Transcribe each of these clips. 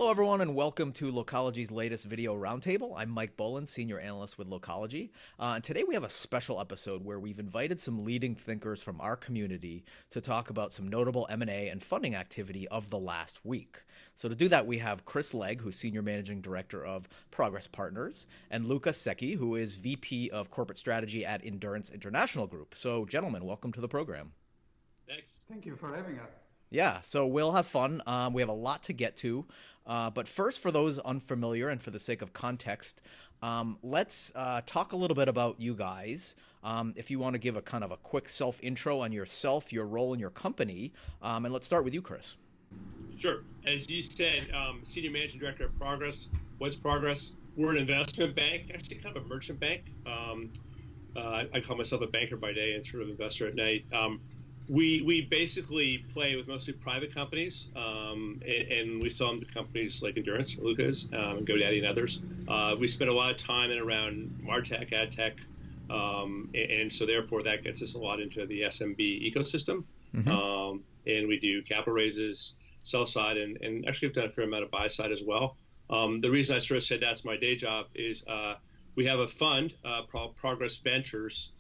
Hello, everyone, and welcome to Localogy's latest video roundtable. I'm Mike Bolin, Senior Analyst with Localogy. And today we have a special episode where we've invited some leading thinkers from our community to talk about some notable M&A and funding activity of the last week. So to do that, we have Chris Legg, who's Senior Managing Director of Progress Partners, and Luca Secchi, who is VP of Corporate Strategy at Endurance International Group. So, gentlemen, welcome to the program. Thanks. Thank you for having us. Yeah, so we'll have fun. We have a lot to get to. But first, for those unfamiliar and for the sake of context, let's talk a little bit about you guys. If you want to give a kind of a quick self-intro on yourself, your role in your company, and let's start with you, Chris. Sure. As you said, Senior Managing Director of Progress. What's Progress? We're an investment bank, actually kind of a merchant bank. I call myself a banker by day and sort of investor at night. We basically play with mostly private companies, and we sell them to companies like Endurance, Lucas, and GoDaddy and others. We spend a lot of time in around MarTech, AdTech, and so therefore that gets us a lot into the SMB ecosystem. Mm-hmm. And we do capital raises, sell side, and actually we've done a fair amount of buy side as well. The reason I sort of said that's my day job is we have a fund, Progress Ventures,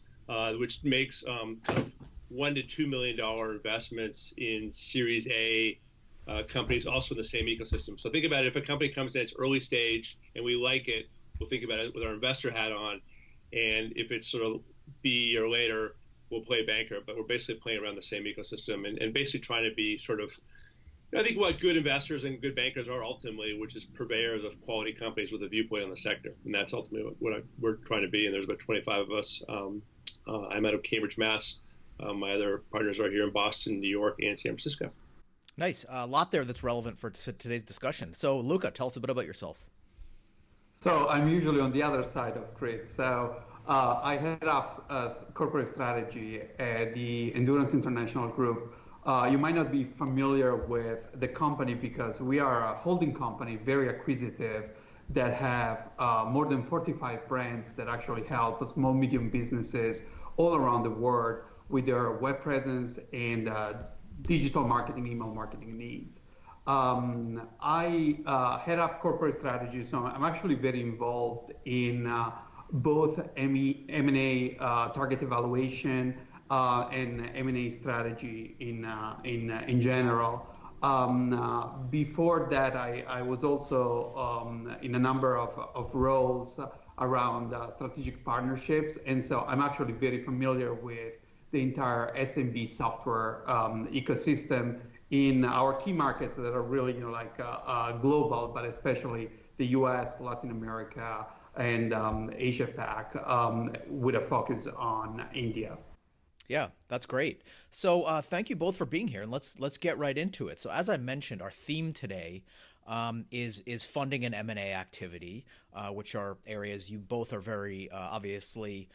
which makes kind of $1 to $2 million investments in Series A companies, also in the same ecosystem. So think about it: if a company comes in its early stage and we like it, we'll think about it with our investor hat on, and if it's sort of B or later, we'll play banker. But we're basically playing around the same ecosystem and basically trying to be sort of, I think, what good investors and good bankers are ultimately, which is purveyors of quality companies with a viewpoint on the sector, and that's ultimately what we're trying to be. And there's about 25 of us. I'm out of Cambridge, Mass. My other partners are here in Boston, New York, and San Francisco. Nice. A lot there that's relevant for today's discussion. So, Luca, tell us a bit about yourself. So I'm usually on the other side of Chris. So I head up corporate strategy at the Endurance International Group. You might not be familiar with the company because we are a holding company, very acquisitive, that have more than 45 brands that actually help small, medium businesses all around the world with their web presence and digital marketing, email marketing needs. I head up corporate strategy, so I'm actually very involved in both M&A target evaluation and M&A strategy in general. Before that, I was also in a number of roles around strategic partnerships, and so I'm actually very familiar with the entire SMB software ecosystem in our key markets that are really, global, but especially the U.S., Latin America, and Asia Pac, with a focus on India. Yeah, that's great. So thank you both for being here, and let's get right into it. So as I mentioned, our theme today is funding and M&A activity, which are areas you both are very obviously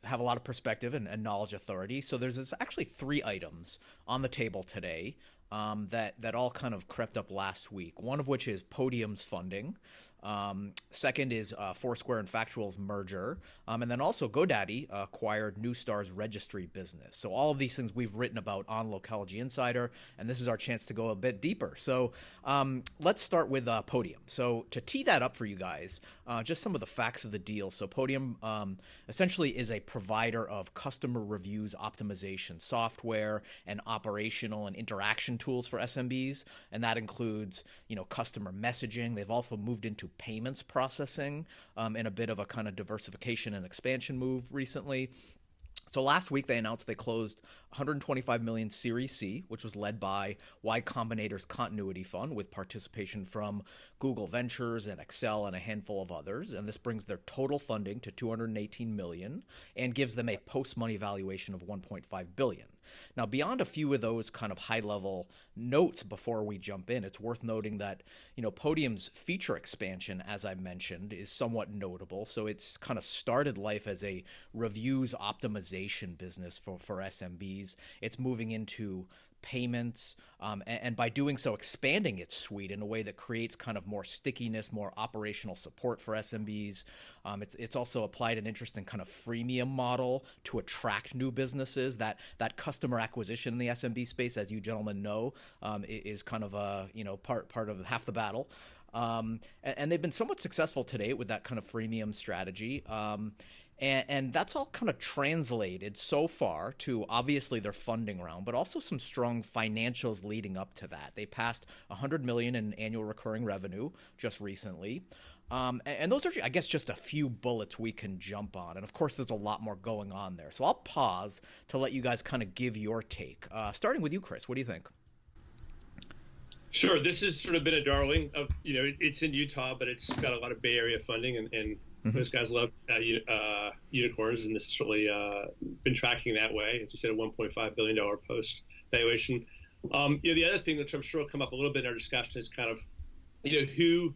have a lot of perspective and knowledge authority. So there's actually three items on the table today that all kind of crept up last week. One of which is Podium's funding. Second is Foursquare and Factual's merger. And then also GoDaddy acquired Neustar's registry business. So all of these things we've written about on Localogy Insider, and this is our chance to go a bit deeper. So let's start with Podium. So to tee that up for you guys, just some of the facts of the deal. So Podium essentially is a provider of customer reviews optimization software and operational and interaction tools for SMBs, and that includes, customer messaging. They've also moved into payments processing in a bit of a kind of diversification and expansion move recently. So last week they announced they closed 125 million Series C, which was led by Y Combinator's Continuity Fund with participation from Google Ventures and Excel and a handful of others. And this brings their total funding to 218 million and gives them a post-money valuation of 1.5 billion. Now, beyond a few of those kind of high-level notes before we jump in, it's worth noting that, Podium's feature expansion, as I mentioned, is somewhat notable. So it's kind of started life as a reviews optimization business for SMBs. It's moving into payments, and by doing so, expanding its suite in a way that creates kind of more stickiness, more operational support for SMBs. It's also applied an interesting kind of freemium model to attract new businesses. That customer acquisition in the SMB space, as you gentlemen know, is kind of a part of half the battle. And they've been somewhat successful to date with that kind of freemium strategy. And that's all kind of translated so far to obviously their funding round, but also some strong financials leading up to that. They passed $100 million in annual recurring revenue just recently. And those are, I guess, just a few bullets we can jump on. And of course, there's a lot more going on there. So I'll pause to let you guys kind of give your take. Starting with you, Chris, what do you think? Sure. This has sort of been a darling of, it's in Utah, but it's got a lot of Bay Area funding, and those guys love unicorns, and this has really been tracking that way. As you said, a $1.5 billion post valuation. The other thing, which I'm sure will come up a little bit in our discussion, is kind of, who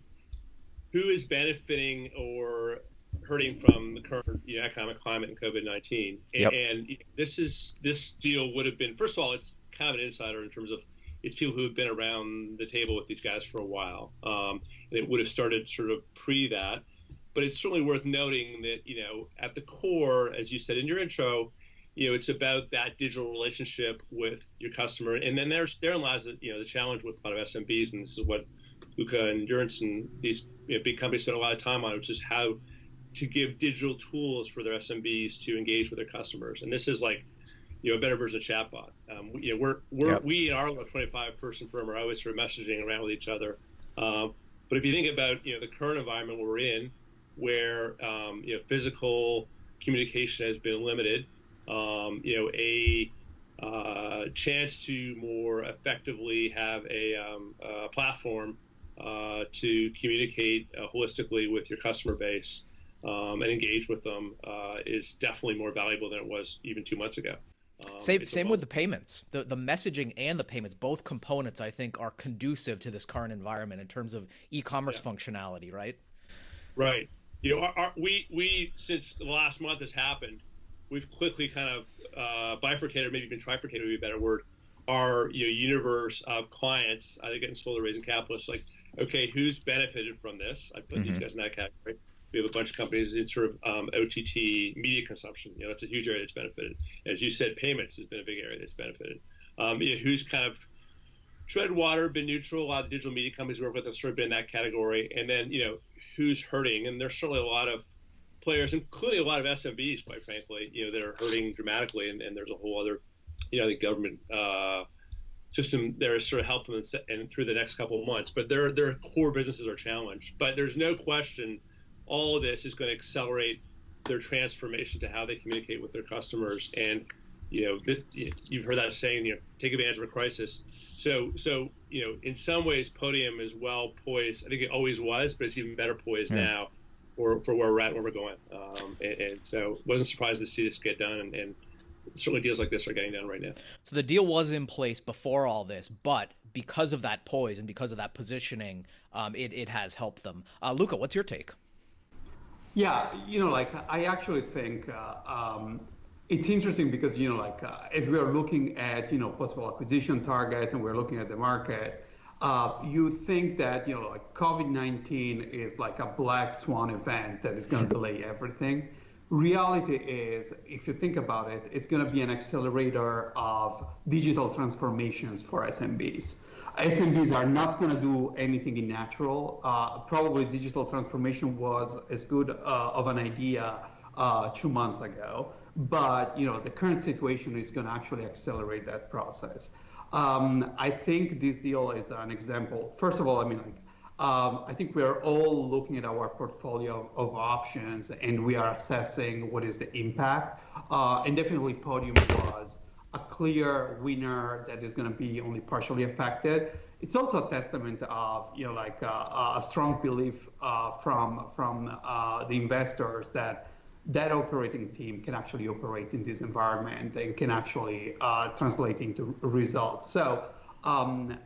is benefiting or hurting from the current economic climate and COVID-19. Yep. And this deal would have been, first of all, it's kind of an insider in terms of it's people who have been around the table with these guys for a while. And it would have started sort of pre that. But it's certainly worth noting that, at the core, as you said in your intro, it's about that digital relationship with your customer. And then therein lies, the challenge with a lot of SMBs. And this is what Luca and Ernst and these big companies spend a lot of time on, which is how to give digital tools for their SMBs to engage with their customers. And this is like, a better version of chatbot. We in our 25-person firm are always sort of messaging around with each other. But if you think about the current environment we're in, where physical communication has been limited, a chance to more effectively have a platform to communicate holistically with your customer base and engage with them is definitely more valuable than it was even 2 months ago. Same with the payments. The messaging and the payments, both components, I think, are conducive to this current environment in terms of e-commerce functionality, right? Right. We since the last month has happened, we've quickly kind of bifurcated, maybe even trifurcated would be a better word, our universe of clients either getting sold or raising capital. It's like, okay, who's benefited from this? I put these guys in that category. We have a bunch of companies in sort of OTT media consumption. That's a huge area that's benefited. As you said, payments has been a big area that's benefited. Who's kind of tread water, been neutral? A lot of the digital media companies we work with have sort of been in that category. And then, who's hurting? And there's certainly a lot of players, including a lot of SMBs, quite frankly, that are hurting dramatically. And there's a whole other, the government system there is sort of helping them and through the next couple of months. But their core businesses are challenged. But there's no question all of this is going to accelerate their transformation to how they communicate with their customers. And, you've heard that saying, take advantage of a crisis. So in some ways, Podium is well poised. I think it always was, but it's even better poised now for where we're at, where we're going. And so wasn't surprised to see this get done. And certainly deals like this are getting done right now. So the deal was in place before all this, but because of that poise and because of that positioning, it has helped them. Luca, what's your take? Yeah, I actually think it's interesting because, as we are looking at, possible acquisition targets and we're looking at the market, you think that, COVID-19 is like a black swan event that is going to delay everything. Reality is, if you think about it, it's going to be an accelerator of digital transformations for SMBs. SMBs are not going to do anything in natural. Probably digital transformation was as good of an idea 2 months ago, but the current situation is going to actually accelerate that process. I think this deal is an example. First of all, I think we are all looking at our portfolio of options and we are assessing what is the impact. And definitely Podium was a clear winner that is going to be only partially affected. It's also a testament of a strong belief from the investors that operating team can actually operate in this environment and can actually translate into results. So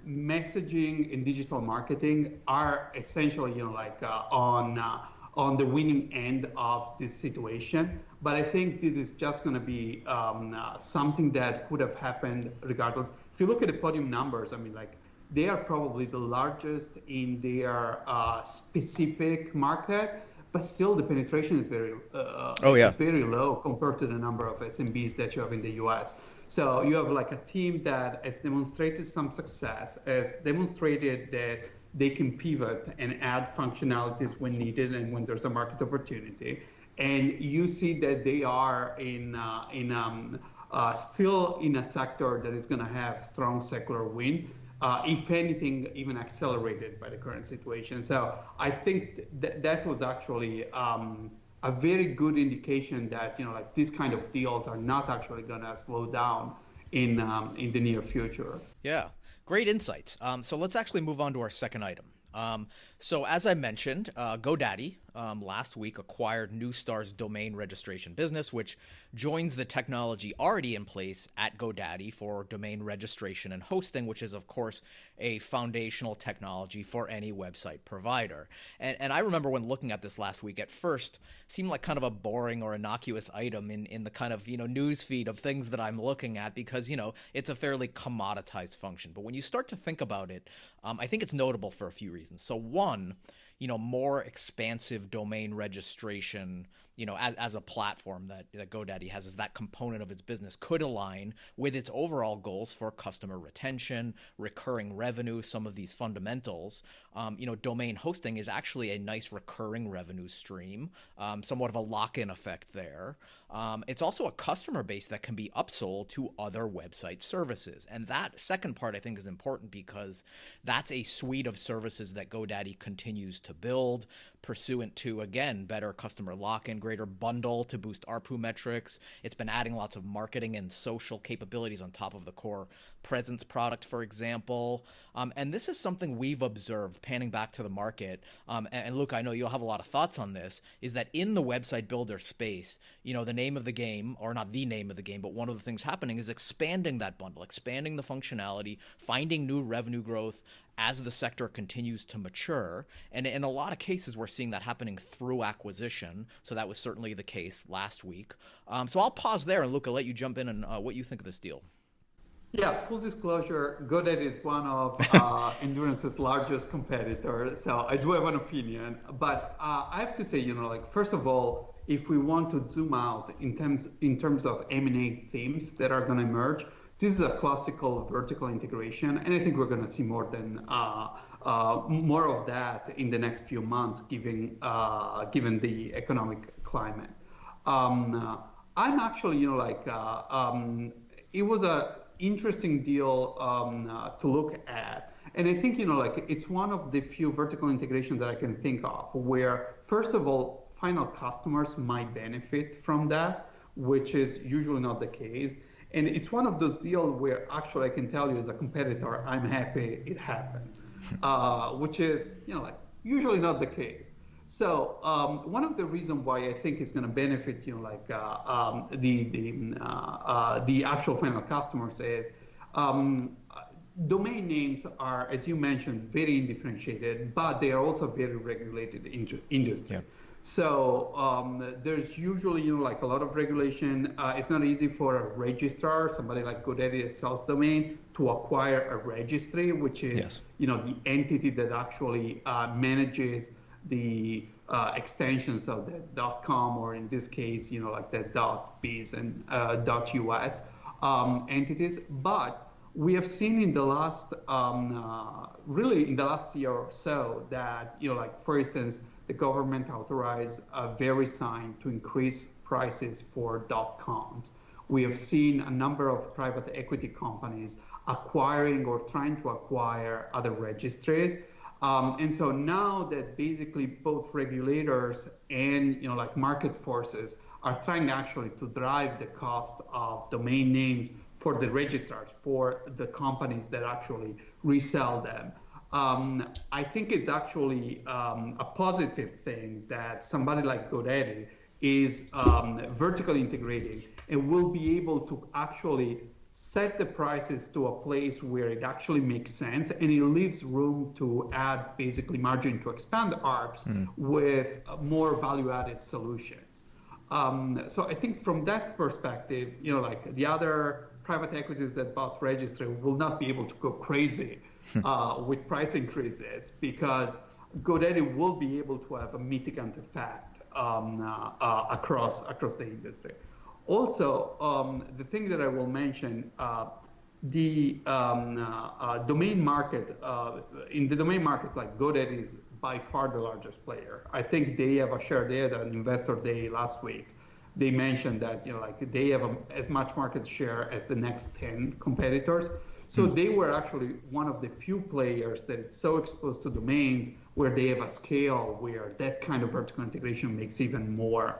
messaging and digital marketing are essentially on the winning end of this situation. But I think this is just going to be something that could have happened regardless. If you look at the podium numbers, I mean, like they are probably the largest in their specific market, but still the penetration is very low compared to the number of SMBs that you have in the US. So you have like a team that has demonstrated some success, has demonstrated that they can pivot and add functionalities when needed and when there's a market opportunity. And you see that they are still in a sector that is going to have strong secular wind. If anything, even accelerated by the current situation. So I think that was actually a very good indication that like these kind of deals are not actually going to slow down in the near future. Yeah, great insights. So let's actually move on to our second item. So as I mentioned, GoDaddy last week acquired Neustar's domain registration business, which joins the technology already in place at GoDaddy for domain registration and hosting, which is, of course, a foundational technology for any website provider. And I remember when looking at this last week, at first, seemed like kind of a boring or innocuous item in the kind of, news feed of things that I'm looking at because, it's a fairly commoditized function. But when you start to think about it, I think it's notable for a few reasons. So one, more expansive domain registration, as a platform that GoDaddy has as that component of its business could align with its overall goals for customer retention, recurring revenue, some of these fundamentals. Domain hosting is actually a nice recurring revenue stream, somewhat of a lock-in effect there. It's also a customer base that can be upsold to other website services. And that second part, I think, is important because that's a suite of services that GoDaddy continues to build pursuant to, again, better customer lock-in, greater bundle to boost ARPU metrics. It's been adding lots of marketing and social capabilities on top of the core presence product, for example. And this is something we've observed panning back to the market. And Luca, I know you'll have a lot of thoughts on this, is that in the website builder space, the name of the game, or not the name of the game, but one of the things happening is expanding that bundle, expanding the functionality, finding new revenue growth as the sector continues to mature. And in a lot of cases, we're seeing that happening through acquisition. So that was certainly the case last week. So I'll pause there and Luca, let you jump in and what you think of this deal. Yeah, full disclosure, GoDaddy is one of Endurance's largest competitors, so I do have an opinion. But I have to say, first of all, if we want to zoom out in terms of M&A themes that are going to emerge, this is a classical vertical integration, and I think we're going to see more of that in the next few months, given the economic climate. I'm actually, it was a interesting deal to look at, and I think it's one of the few vertical integrations that I can think of where, first of all, final customers might benefit from that, which is usually not the case. And it's one of those deals where actually I can tell you as a competitor, I'm happy it happened, which is, usually not the case. So one of the reasons why I think it's going to benefit, the actual final customers is domain names are, as you mentioned, very undifferentiated, but they are also very regulated industry. Yeah. So there's usually, a lot of regulation. It's not easy for a registrar, somebody like GoDaddy that sells domain, to acquire a registry, which is, the entity that actually manages the extensions of the .com, or in this case, like the .biz and .us entities. But we have seen in the last, really in the last year or so that, for instance, the government authorized VeriSign to increase prices for .coms. We have seen a number of private equity companies acquiring or trying to acquire other registries. And so now that basically both regulators and market forces are trying actually to drive the cost of domain names for the registrars, for the companies that actually resell them. I think it's actually a positive thing that somebody like GoDaddy is vertically integrating and will be able to actually set the prices to a place where it actually makes sense and it leaves room to add basically margin to expand the ARPS with more value-added solutions. So I think from that perspective, like the other private equities that bought registry will not be able to go crazy with price increases because GoDaddy will be able to have a mitigant effect across the industry. Also, the thing that I will mention, the domain market, in the domain market, like GoDaddy is by far the largest player. I think they have a share. They had an investor day last week. They mentioned that like they have as much market share as the next 10 competitors. So they were actually one of the few players that is so exposed to domains where they have a scale where that kind of vertical integration makes even more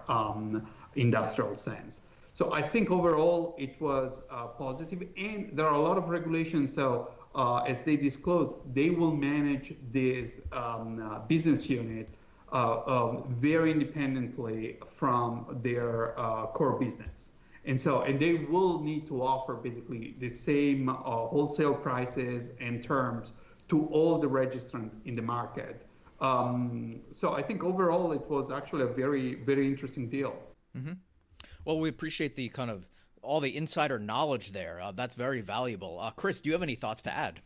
industrial sense. So I think overall it was positive, and there are a lot of regulations. So as they disclose, they will manage this business unit very independently from their core business. And they will need to offer basically the same wholesale prices and terms to all the registrants in the market. So I think overall it was actually a very, very interesting deal. Mm-hmm. Well, we appreciate the kind of all the insider knowledge there. That's very valuable. Chris, do you have any thoughts to add?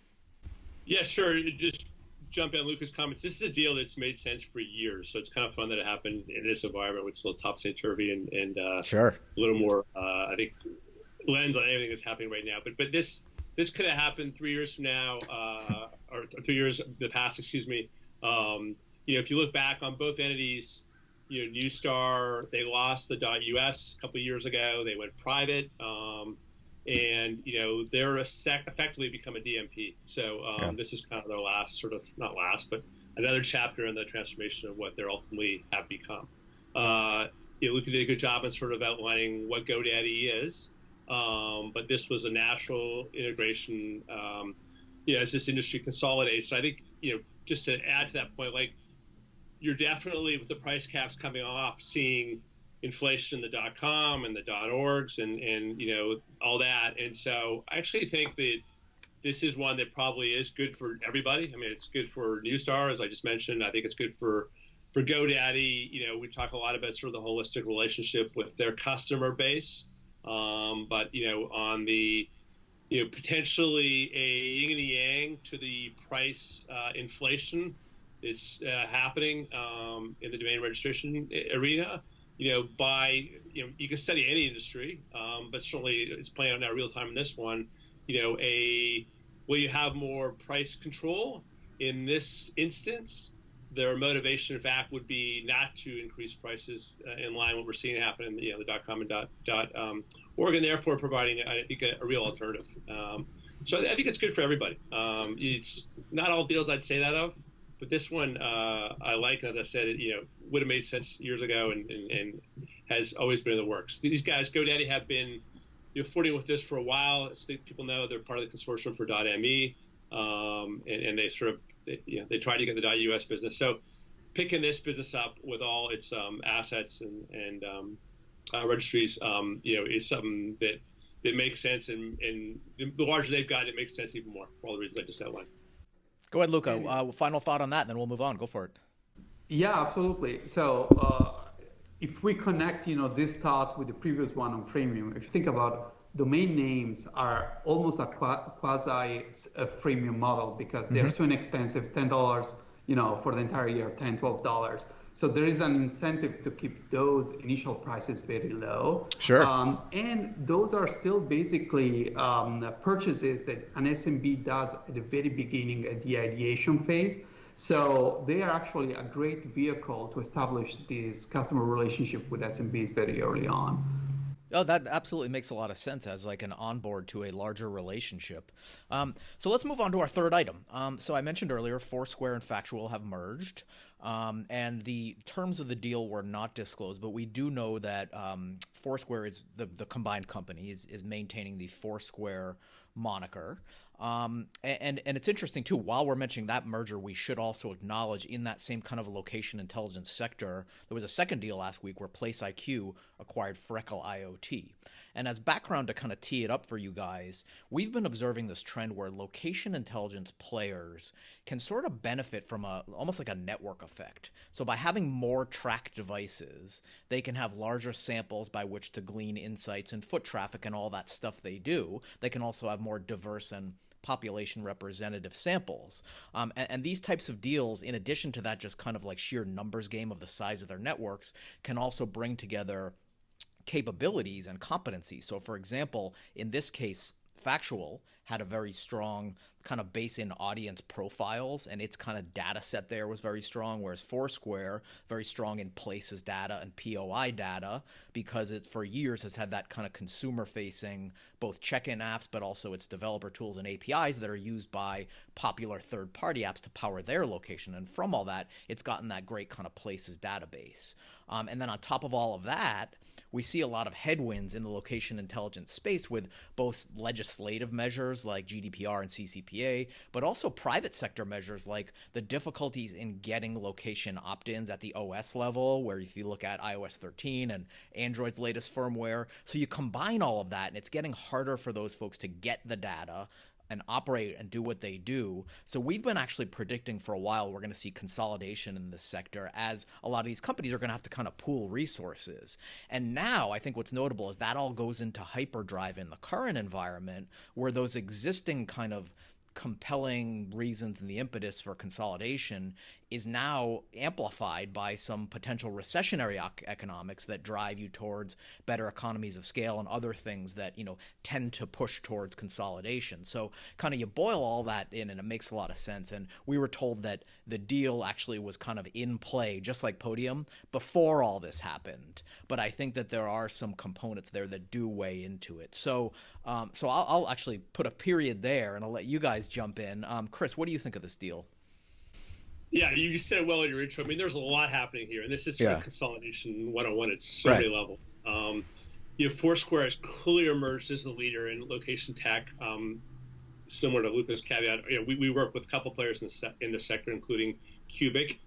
Yeah, sure. Just jump in Luca's comments. This is a deal that's made sense for years, so it's kind of fun that it happened in this environment, which is a little topsy-turvy and Sure. a little more, I think, lens on everything that's happening right now. But this could have happened 3 years from now, or 3 years in the past, excuse me. If you look back on both entities, Newstar, they lost the .us a couple of years ago. They went private, and they're effectively become a DMP. So this is kind of their last sort of, not last, but another chapter in the transformation of what they ultimately have become. Luca did a good job in sort of outlining what GoDaddy is, but this was a natural integration as this industry consolidates. So I think just to add to that point, like, you're definitely, with the price caps coming off, seeing inflation in the .com and the .orgs and all that. And so I actually think that this is one that probably is good for everybody. I mean, it's good for Newstar, as I just mentioned. I think it's good for GoDaddy. We talk a lot about sort of the holistic relationship with their customer base. But on the potentially a yin and yang to the price inflation, it's happening in the domain registration arena. You can study any industry, but certainly it's playing out now real time in this one. Will you have more price control in this instance? Their motivation, in fact, would be not to increase prices in line with what we're seeing happen in the .com and .org, and therefore providing, I think, a real alternative. So I think it's good for everybody. It's not all deals I'd say that of, but this one I like. As I said, it would have made sense years ago and has always been in the works. These guys, GoDaddy, have been flirting with this for a while. As people know, they're part of the consortium for .me, and they sort of they tried to get the .us business. So picking this business up with all its assets and registries, is something that makes sense. And the larger they've got, it makes sense even more for all the reasons I just outlined. Go ahead, Luca. Final thought on that, and then we'll move on. Go for it. Yeah, absolutely. So if we connect, this thought with the previous one on freemium, if you think about domain names are almost a quasi freemium model because they're so inexpensive, $10, for the entire year, $10, $12. So there is an incentive to keep those initial prices very low. Sure. And those are still basically purchases that an SMB does at the very beginning at the ideation phase. So they are actually a great vehicle to establish this customer relationship with SMBs very early on. Oh, that absolutely makes a lot of sense as like an onboard to a larger relationship. So let's move on to our third item. So I mentioned earlier, Foursquare and Factual have merged, and the terms of the deal were not disclosed, but we do know that Foursquare is the combined company is maintaining the Foursquare moniker. And it's interesting too, while we're mentioning that merger, we should also acknowledge in that same kind of location intelligence sector, there was a second deal last week where PlaceIQ acquired Freckle IoT. And as background to kind of tee it up for you guys, we've been observing this trend where location intelligence players can sort of benefit from almost like a network effect. So by having more tracked devices, they can have larger samples by which to glean insights and foot traffic and all that stuff they do. They can also have more diverse and population representative samples. And these types of deals, in addition to that just kind of like sheer numbers game of the size of their networks, can also bring together capabilities and competencies. So for example, in this case, Factual had a very strong kind of base in audience profiles, and its kind of data set there was very strong, whereas Foursquare, very strong in places data and POI data, because it for years has had that kind of consumer-facing both check-in apps, but also its developer tools and APIs that are used by popular third-party apps to power their location. And from all that, it's gotten that great kind of places database. And then on top of all of that, we see a lot of headwinds in the location intelligence space with both legislative measures like GDPR and CCPA, but also private sector measures like the difficulties in getting location opt-ins at the OS level, where if you look at iOS 13 and Android's latest firmware. So you combine all of that, and it's getting harder for those folks to get the data and operate and do what they do. So we've been actually predicting for a while we're going to see consolidation in this sector, as a lot of these companies are going to have to kind of pool resources. And now I think what's notable is that all goes into hyperdrive in the current environment, where those existing kind of compelling reasons and the impetus for consolidation is now amplified by some potential recessionary economics that drive you towards better economies of scale and other things that, tend to push towards consolidation. So kind of you boil all that in and it makes a lot of sense. And we were told that the deal actually was kind of in play, just like Podium, before all this happened. But I think that there are some components there that do weigh into it. So I'll actually put a period there and I'll let you guys jump in. Chris, what do you think of this deal? Yeah, you said it well in your intro. I mean, there's a lot happening here, and this is sort of consolidation 101 at so many levels. Foursquare has clearly emerged as the leader in location tech, similar to Luca's caveat. We work with a couple players in the sector, including Cubic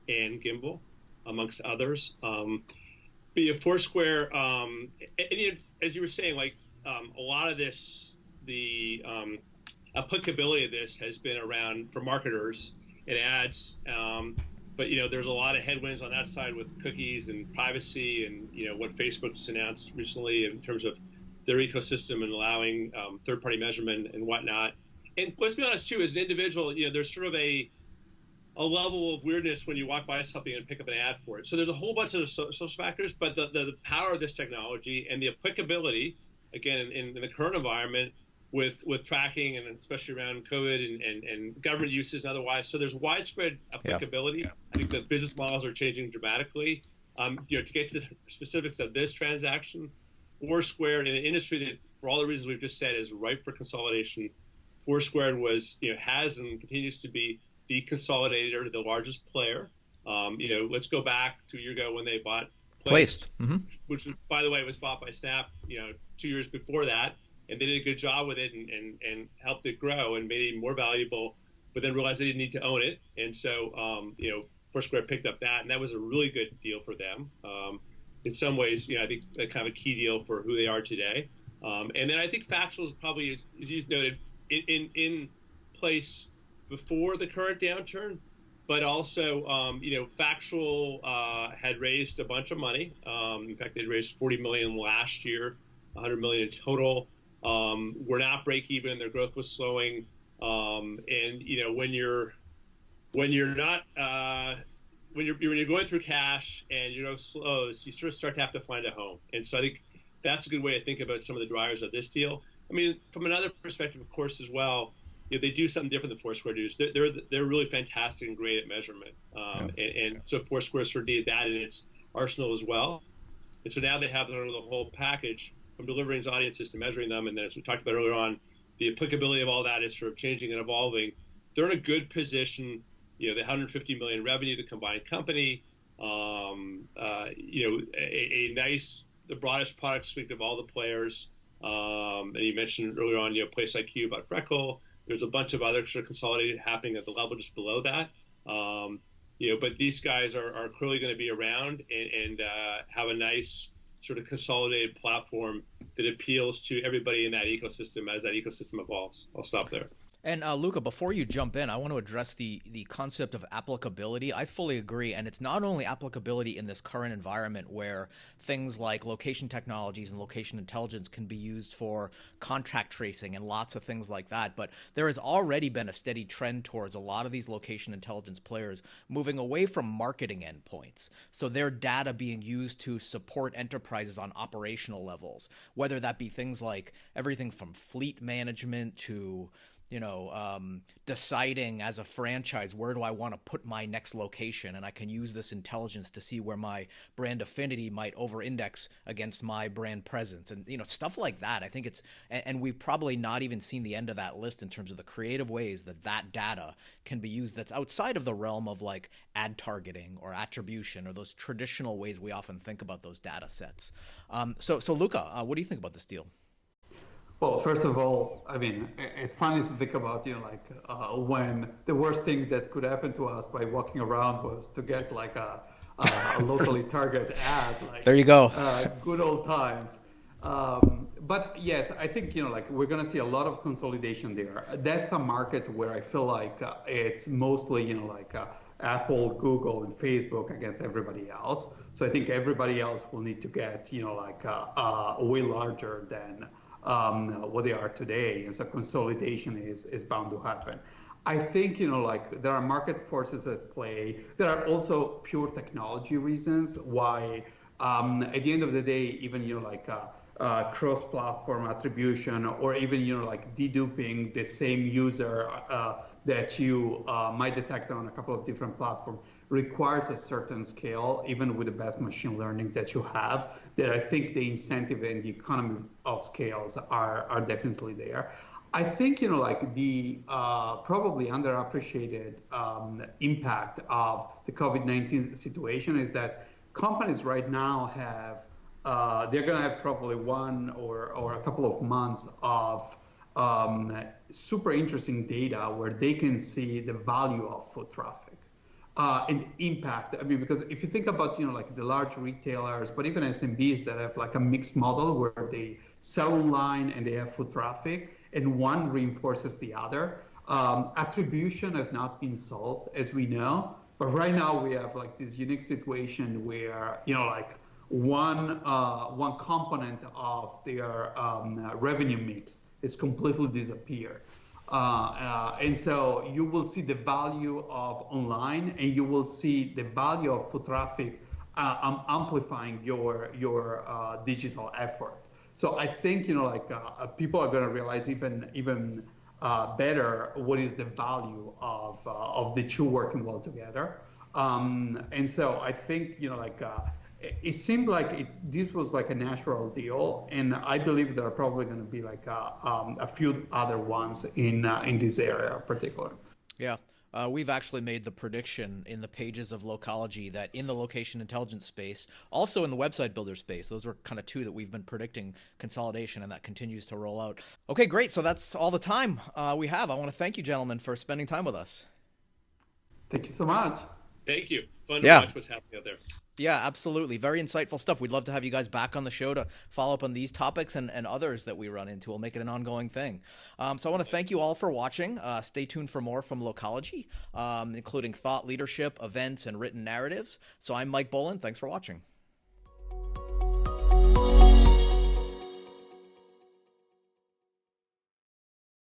and Gimbal, amongst others. But Foursquare, as you were saying, a lot of this, the applicability of this has been around for marketers and ads, but there's a lot of headwinds on that side with cookies and privacy and what Facebook just announced recently in terms of their ecosystem and allowing third-party measurement and whatnot. And let's be honest too, as an individual, there's sort of a level of weirdness when you walk by something and pick up an ad for it. So there's a whole bunch of social factors, but the power of this technology and the applicability, again, in the current environment, with tracking and especially around COVID and government uses and otherwise. So there's widespread applicability. Yeah. I think the business models are changing dramatically. To get to the specifics of this transaction, Foursquare, in an industry that, for all the reasons we've just said, is ripe for consolidation, Foursquare was, has and continues to be the consolidator, the largest player. Let's go back to a year ago when they bought Placed, which, by the way, was bought by Snap, 2 years before that. And they did a good job with it and helped it grow and made it even more valuable, but then realized they didn't need to own it. And so, Foursquare picked up that, and that was a really good deal for them. In some ways, I think a kind of a key deal for who they are today. And then I think Factual is probably, as you noted, in place before the current downturn, but also, Factual had raised a bunch of money. In fact, they raised $40 million last year, $100 million in total. We're not break even. Their growth was slowing, and when you're not when you're going through cash and slows, you sort of start to have to find a home. And so I think that's a good way to think about some of the drivers of this deal. I mean, from another perspective, of course, as well, they do something different than Foursquare does. They're really fantastic and great at measurement, and so Foursquare sort of needed that in its arsenal as well. And so now they have the whole package, from delivering audiences to measuring them, and then as we talked about earlier on, the applicability of all that is sort of changing and evolving. They're in a good position. The 150 million revenue, the combined company, a nice, the broadest product suite of all the players. And you mentioned earlier on, Place IQ about Freckle. There's a bunch of other sort of consolidated happening at the level just below that. But these guys are clearly going to be around and have a nice sort of consolidated platform that appeals to everybody in that ecosystem as that ecosystem evolves. I'll stop there. And Luca, before you jump in, I want to address the concept of applicability. I fully agree, and it's not only applicability in this current environment where things like location technologies and location intelligence can be used for contact tracing and lots of things like that, but there has already been a steady trend towards a lot of these location intelligence players moving away from marketing endpoints. So their data being used to support enterprises on operational levels, whether that be things like everything from fleet management to deciding as a franchise, where do I want to put my next location? And I can use this intelligence to see where my brand affinity might over-index against my brand presence. And, stuff like that. I think and we've probably not even seen the end of that list in terms of the creative ways that data can be used that's outside of the realm of like ad targeting or attribution or those traditional ways we often think about those data sets. So Luca, what do you think about this deal? Well, first of all, I mean, it's funny to think about, when the worst thing that could happen to us by walking around was to get like a locally targeted ad. Like, there you go. Good old times. But yes, I think, we're going to see a lot of consolidation there. That's a market where I feel like it's mostly, Apple, Google, and Facebook against everybody else. So I think everybody else will need to get, way larger than what they are today, and so consolidation is bound to happen. I think there are market forces at play. There are also pure technology reasons why, at the end of the day, even cross-platform attribution, or even deduping the same user that you might detect on a couple of different platforms requires a certain scale, even with the best machine learning that you have, that I think the incentive and the economy of scales are definitely there. I think, the probably underappreciated impact of the COVID-19 situation is that companies right now have, they're going to have probably one or a couple of months of super interesting data where they can see the value of foot traffic. And impact. I mean, because if you think about, the large retailers, but even SMBs that have like a mixed model where they sell online and they have foot traffic, and one reinforces the other. Attribution has not been solved, as we know, but right now we have like this unique situation where, one component of their revenue mix is completely disappeared. And so you will see the value of online, and you will see the value of foot traffic amplifying your digital effort. So I think people are going to realize even better what is the value of the two working well together. And so I think it seemed like this was like a natural deal, and I believe there are probably going to be like a few other ones in this area in particular. Yeah. We've actually made the prediction in the pages of Localogy that in the location intelligence space, also in the website builder space, those were kind of two that we've been predicting consolidation, and that continues to roll out. Okay, great. So that's all the time we have. I want to thank you, gentlemen, for spending time with us. Thank you so much. Thank you. Fun to watch what's happening out there. Yeah, absolutely. Very insightful stuff. We'd love to have you guys back on the show to follow up on these topics and others that we run into. We'll make it an ongoing thing. So I want to thank you all for watching. Stay tuned for more from Localogy, including thought leadership, events, and written narratives. So I'm Mike Boland. Thanks for watching.